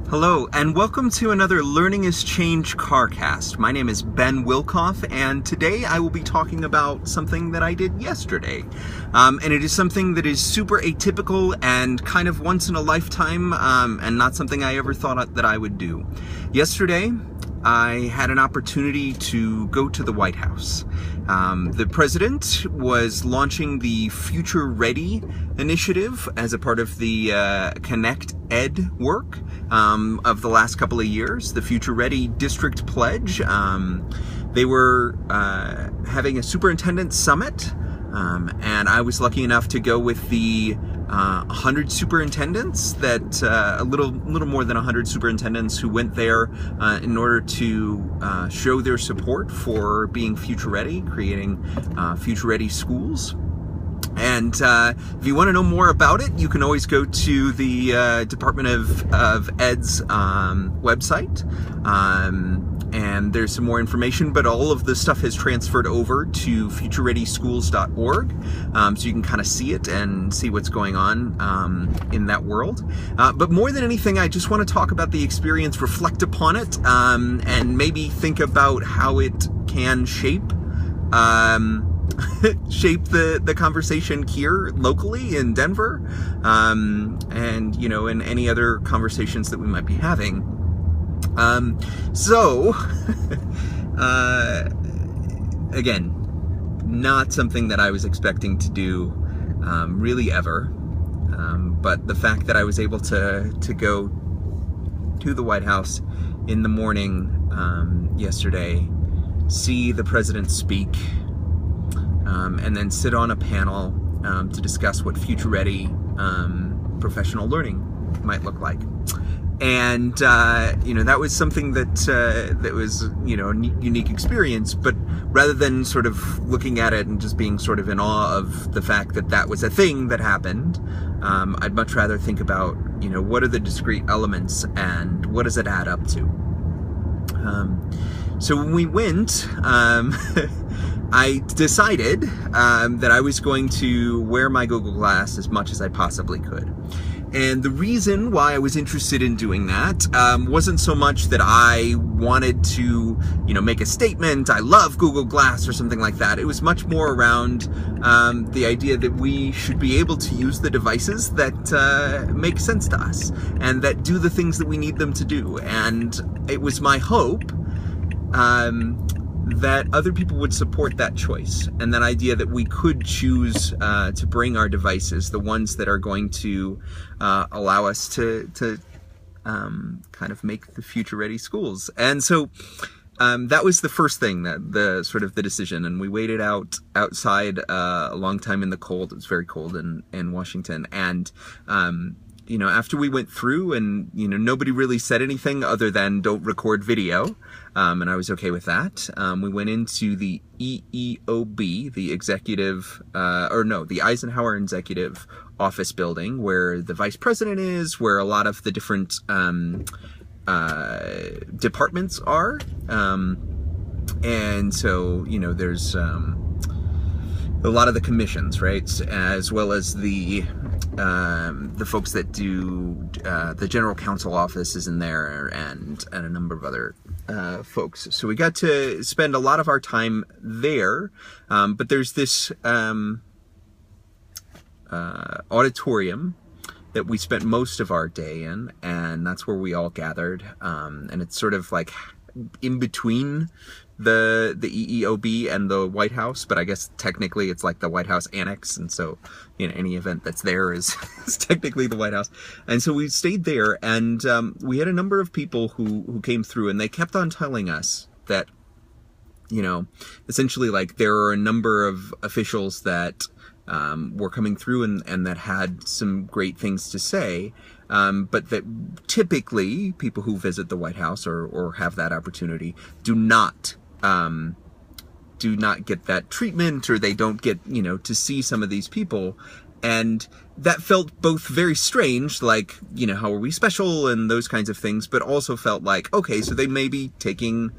Hello, and welcome to another Learning is Change CarCast. My name is Ben Wilkoff, and today I will be talking about something that I did yesterday. And it is something that is super atypical and kind of once in a lifetime, and not something I ever thought that I would do. Yesterday, I had an opportunity to go to the White House. The president was launching the Future Ready initiative as a part of the Connect Ed work of the last couple of years, the Future Ready District Pledge. They were having a superintendent summit, and I was lucky enough to go with the 100 superintendents, that a little more than 100 superintendents who went there in order to show their support for being future ready, creating future ready schools. And if you want to know more about it, you can always go to the Department of Ed's website. And there's some more information, but all of the stuff has transferred over to futurereadyschools.org, so you can kind of see it and see what's going on in that world. But more than anything, I just want to talk about the experience, reflect upon it, and maybe think about how it can shape the conversation here locally in Denver, and in any other conversations that we might be having. Again, not something that I was expecting to do, really ever. But the fact that I was able to go to the White House in the morning, yesterday, see the president speak, and then sit on a panel, to discuss what future ready, professional learning might look like. And, that was something that was, a unique experience, but rather than sort of looking at it and just being sort of in awe of the fact that that was a thing that happened, I'd much rather think about, what are the discrete elements and what does it add up to? So when we went, I decided that I was going to wear my Google Glass as much as I possibly could. And the reason why I was interested in doing that wasn't so much that I wanted to, make a statement, I love Google Glass or something like that. It was much more around the idea that we should be able to use the devices that make sense to us and that do the things that we need them to do. And it was my hope that other people would support that choice, and that idea that we could choose to bring our devices, the ones that are going to allow us to kind of make the future ready schools. And so that was the first thing, that the decision. And we waited outside a long time in the cold. It was very cold in Washington. And after we went through and, nobody really said anything other than don't record video. And I was okay with that. We went into the EEOB, the the Eisenhower Executive Office building, where the vice president is, where a lot of the different departments are. And so, there's a lot of the commissions, right, as well as the folks that do the general counsel office is in there, and a number of other folks. So we got to spend a lot of our time there, but there's this auditorium that we spent most of our day in, and that's where we all gathered, and it's sort of like in between the EEOB and the White House, but I guess technically it's like the White House Annex, and so any event that's there is technically the White House. And so we stayed there, and we had a number of people who came through, and they kept on telling us that essentially, like, there are a number of officials that were coming through and that had some great things to say, but that typically people who visit the White House or have that opportunity do not get that treatment, or they don't get, to see some of these people. And that felt both very strange, like, how are we special and those kinds of things, but also felt like, okay, so they may be taking,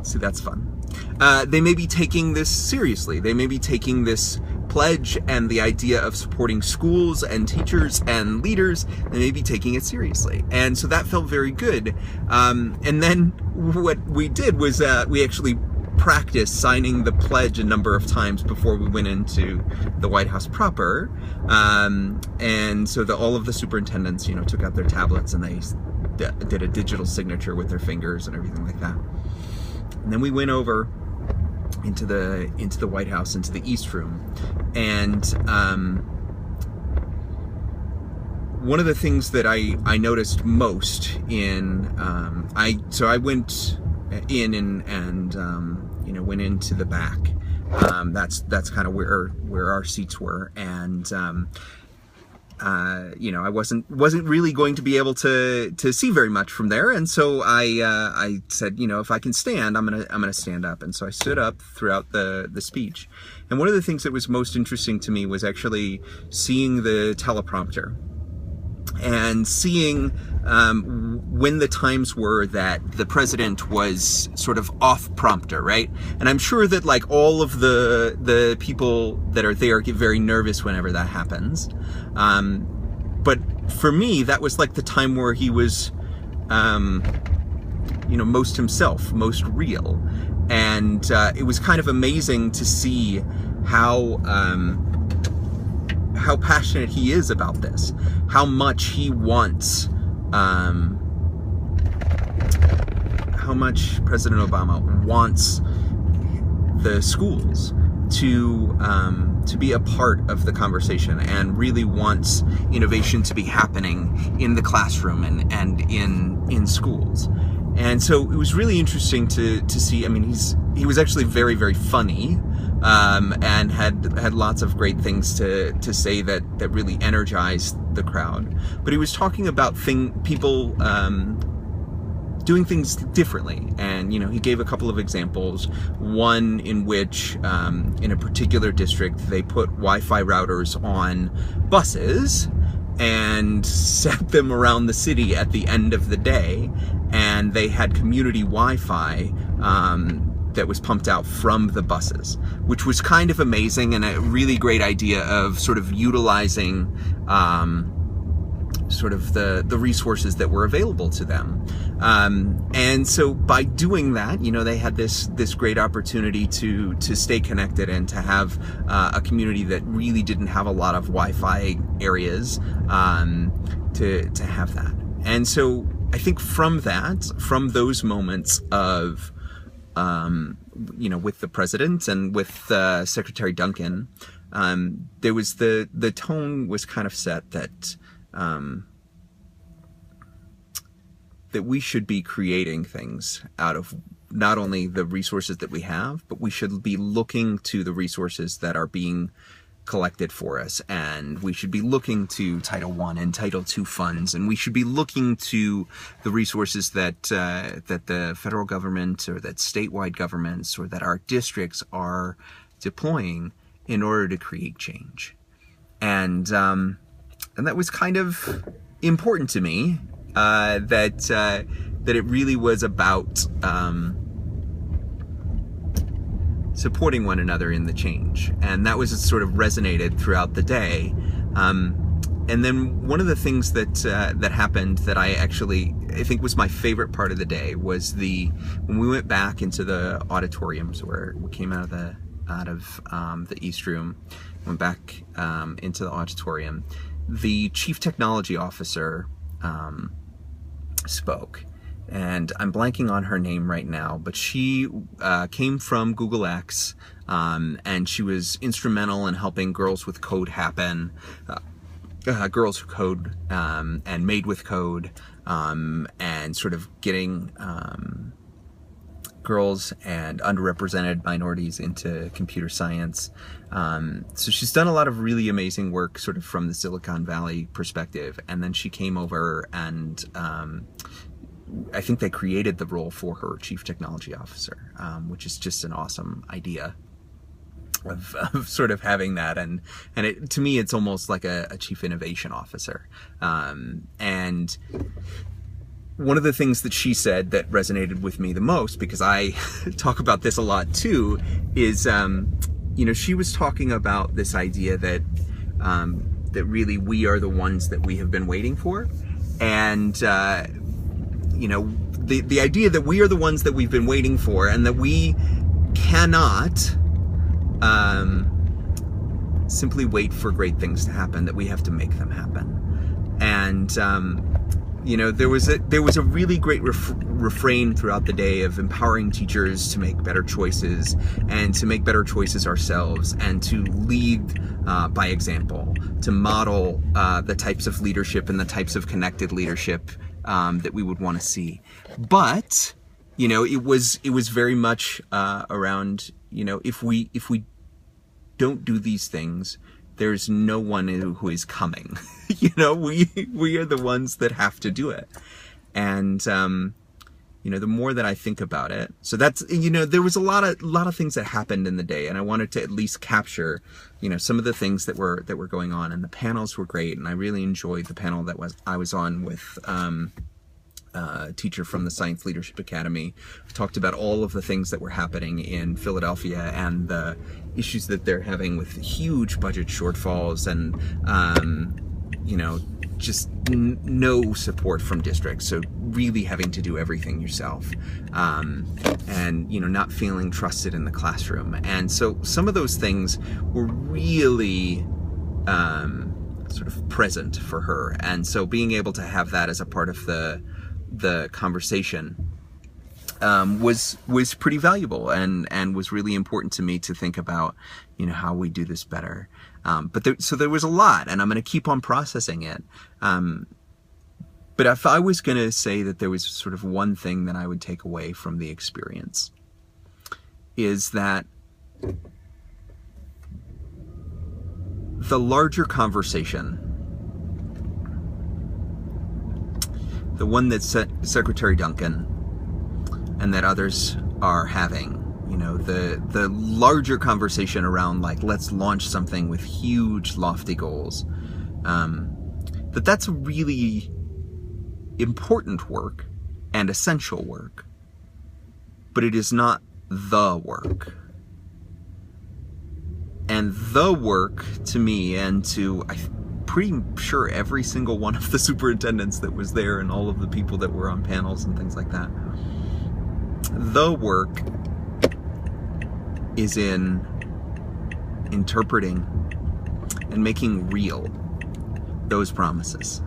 see, that's fun. They may be taking this seriously. They may be taking this pledge and the idea of supporting schools and teachers and leaders, and maybe taking it seriously. And so that felt very good. And then what we did was we actually practiced signing the pledge a number of times before we went into the White House proper. And so all of the superintendents, took out their tablets and they did a digital signature with their fingers and everything like that. And then we went over into the White House, into the East Room, and one of the things that I noticed most in I went in and went into the back. That's kind of where our seats were, and I wasn't really going to be able to see very much from there, and so I said, if I can stand, I'm gonna stand up, and so I stood up throughout the speech. And one of the things that was most interesting to me was actually seeing the teleprompter and seeing when the times were that the president was sort of off prompter, right? And I'm sure that like all of the people that are there get very nervous whenever that happens. But for me, that was like the time where he was, most himself, most real. And it was kind of amazing to see how passionate he is about this, how much he wants, how much President Obama wants the schools to be a part of the conversation, and really wants innovation to be happening in the classroom and in schools. And so it was really interesting to see. I mean, he was actually very, very funny, and had lots of great things to say that really energized the crowd. But he was talking about people doing things differently, and he gave a couple of examples. One in which in a particular district they put Wi-Fi routers on buses and set them around the city at the end of the day, and they had community Wi-Fi that was pumped out from the buses, which was kind of amazing and a really great idea of sort of utilizing sort of the resources that were available to them. And so by doing that, they had this great opportunity to stay connected and to have a community that really didn't have a lot of Wi-Fi areas to have that. And so I think from those moments of with the president and with Secretary Duncan, there was the tone was kind of set that that we should be creating things out of not only the resources that we have, but we should be looking to the resources that are being collected for us, and we should be looking to Title I and Title II funds, and we should be looking to the resources that that the federal government or that statewide governments or that our districts are deploying in order to create change. And that was kind of important to me, that it really was about supporting one another in the change, and that was sort of resonated throughout the day. And then one of the things that happened that I think was my favorite part of the day was when we went back into the auditoriums, where we came out of the East Room, went back into the auditorium. The Chief Technology Officer spoke, and I'm blanking on her name right now, but she came from Google X, and she was instrumental in helping Girls with Code happen, Girls Who Code and Made with Code, and sort of getting girls and underrepresented minorities into computer science. So she's done a lot of really amazing work sort of from the Silicon Valley perspective, and then she came over and I think they created the role for her, Chief Technology Officer, which is just an awesome idea of sort of having that, and to me it's almost like a Chief Innovation Officer. And one of the things that she said that resonated with me the most, because I talk about this a lot too, is she was talking about this idea that that really we are the ones that we have been waiting for, and the idea that we are the ones that we've been waiting for, and that we cannot simply wait for great things to happen, that we have to make them happen. And there was a really great refrain throughout the day of empowering teachers to make better choices, and to make better choices ourselves, and to lead by example, to model the types of leadership and the types of connected leadership that we would want to see. But it was very much around, if we don't do these things, there's no one who is coming. We are the ones that have to do it. And the more that I think about it, so that's, there was a lot of things that happened in the day, and I wanted to at least capture some of the things that were going on. And the panels were great, and I really enjoyed the panel that I was on with a teacher from the Science Leadership Academy. We talked about all of the things that were happening in Philadelphia and the issues that they're having with huge budget shortfalls, and just no support from districts, so really having to do everything yourself, and not feeling trusted in the classroom. And so some of those things were really sort of present for her, and so being able to have that as a part of the conversation was pretty valuable, and was really important to me to think about how we do this better. So there was a lot, and I'm going to keep on processing it. But if I was going to say that there was sort of one thing that I would take away from the experience, is that the larger conversation, the one that Secretary Duncan and that others are having, the larger conversation around, like, let's launch something with huge lofty goals, that's really important work and essential work, but it is not the work. And the work, to me, and to I'm pretty sure every single one of the superintendents that was there, and all of the people that were on panels and things like that, the work is in interpreting and making real those promises.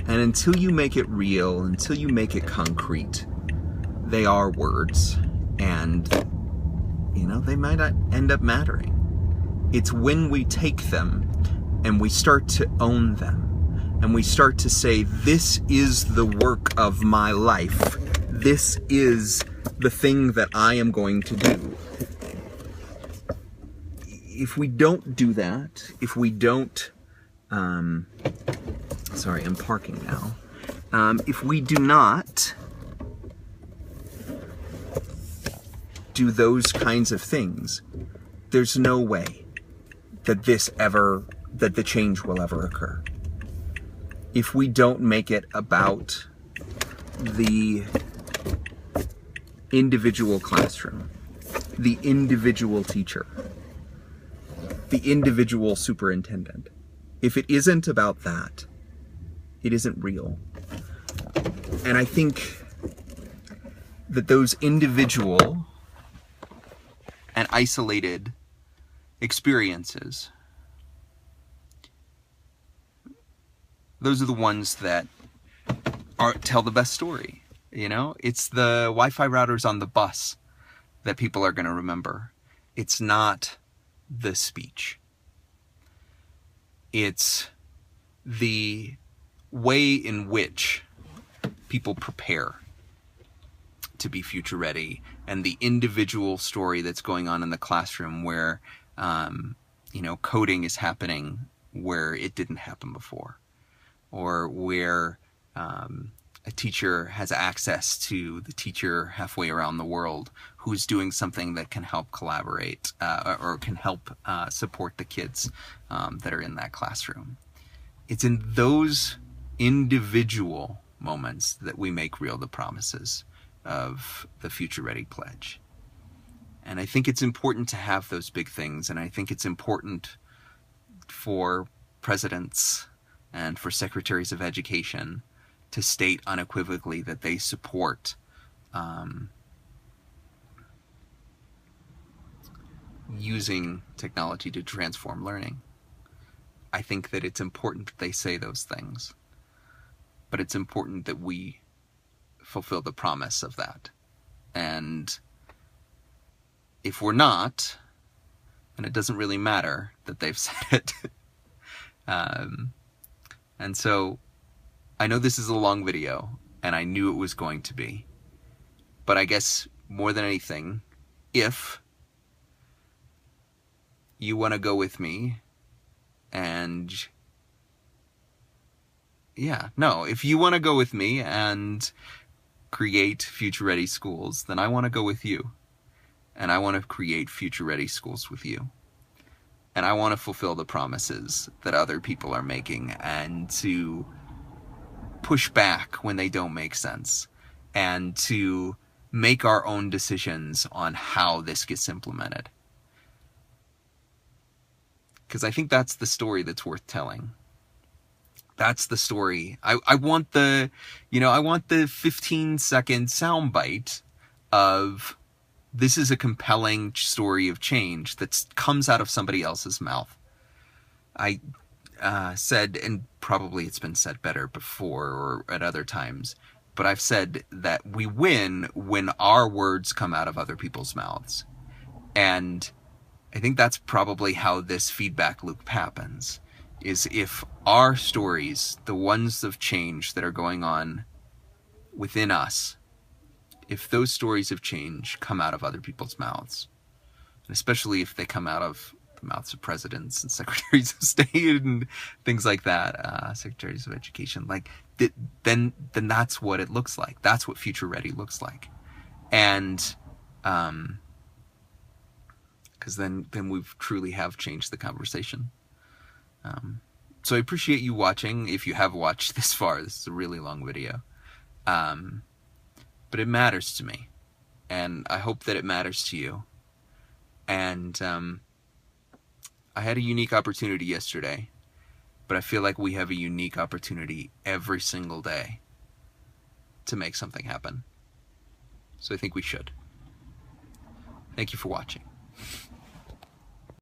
And until you make it real, until you make it concrete, they are words, and they might not end up mattering. It's when we take them and we start to own them, and we start to say, this is the work of my life, this is the thing that I am going to do. If we don't do that, if we don't, sorry, I'm parking now. If we do not do those kinds of things, there's no way that that the change will ever occur. If we don't make it about the individual classroom, the individual teacher, the individual superintendent, if it isn't about that, it isn't real. And I think that those individual and isolated experiences, those are the ones that tell the best story. It's the Wi-Fi routers on the bus that people are going to remember. It's not the speech. It's the way in which people prepare to be future ready, and the individual story that's going on in the classroom where, coding is happening where it didn't happen before, or where a teacher has access to the teacher halfway around the world who's doing something that can help collaborate or can help support the kids that are in that classroom. It's in those individual moments that we make real the promises of the Future Ready Pledge. And I think it's important to have those big things, and I think it's important for presidents and for secretaries of education to state unequivocally that they support using technology to transform learning. I think that it's important that they say those things, but it's important that we fulfill the promise of that. And if we're not, then it doesn't really matter that they've said it. And so I know this is a long video, and I knew it was going to be, but I guess more than anything, if you want to go with me and if you want to go with me and create future-ready schools, then I want to go with you. And I want to create future-ready schools with you. And I want to fulfill the promises that other people are making, and to push back when they don't make sense, and to make our own decisions on how this gets implemented. Because I think that's the story that's worth telling. That's the story. I want the 15-second soundbite of, this is a compelling story of change that comes out of somebody else's mouth. I said, and probably it's been said better before or at other times, but I've said that we win when our words come out of other people's mouths. And I think that's probably how this feedback loop happens, is if our stories, the ones of change that are going on within us, if those stories of change come out of other people's mouths, and especially if they come out of the mouths of presidents and secretaries of state and things like that, secretaries of education, then that's what it looks like. That's what future ready looks like. And because then we truly have changed the conversation. So I appreciate you watching. If you have watched this far, this is a really long video. But it matters to me, and I hope that it matters to you. And I had a unique opportunity yesterday, but I feel like we have a unique opportunity every single day to make something happen. So I think we should. Thank you for watching.